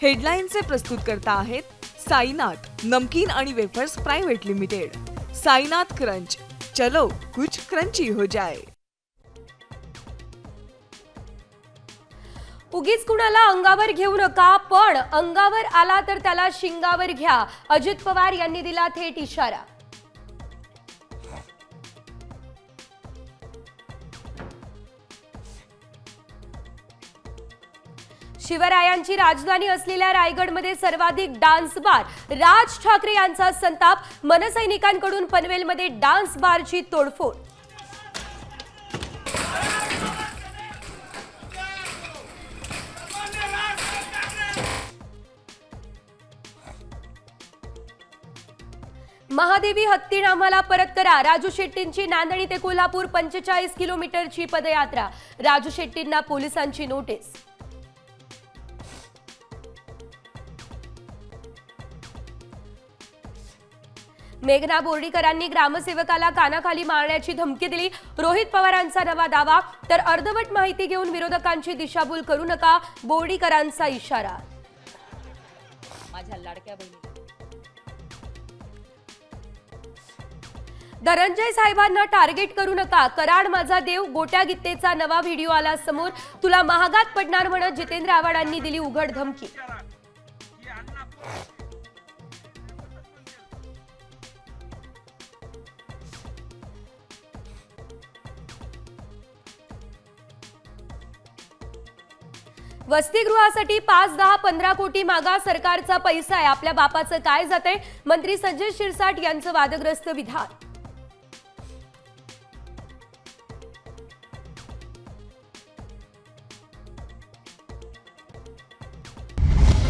हेडलाईनचे प्रस्तुतकर्ता आहेत साईनाथ नमकीन आणि wafers private limited. Sainath crunch, चलो कुछ क्रंची हो जाए। उगीच कुणाला अंगावर घेऊ नका, पण अंगावर आला तर त्याला शिंगावर घ्या, अजित पवार यांनी दिला थेट इशारा। शिवरायांची राजधानी असलेल्या रायगडमध्ये सर्वाधिक डान्स बार, राज ठाकरे यांचा संताप, मनसैनिकांकडून पनवेलमध्ये डान्स बारची तोडफोड। महादेवी हत्तीण आम्हाला परत करा, राजू शेट्टींची नांदणी ते कोल्हापूर 45 किलोमीटरची पदयात्रा, राजू शेट्टींना पोलिसांची नोटीस। मेघना बोर्डीकरांनी ग्रामसेवकाला कानाखाली मारण्याची धमकी दिली, रोहित पवारांचा नवा दावा, तर अर्धवट माहिती घेऊन विरोधकांची दिशाभूल करू नका, बोर्डीकरांचा इशारा। माझ्या लाडक्या बहिणी धनंजय साहेबांना टार्गेट करू नका, कराड माझा देव, गोट्या गीतेचा नवा व्हिडिओ आला समोर, तुला महागात पडणार म्हणत जितेंद्र आव्हाडांनी दिली उघड धमकी। वसतिगृहासाठी 5, 10, 15 कोटी मागा, सरकारचा पैसा आहे, आपल्या बापाचं काय जाते, मंत्री संजय शिरसाट यांचं वादग्रस्त विधान।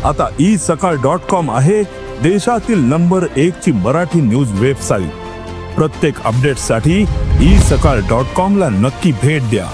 आता isakal.com आहे देशातील नंबर 1 ची मराठी न्यूज वेबसाईट। प्रत्येक अपडेटसाठी isakal.com ला नक्की भेट द्या।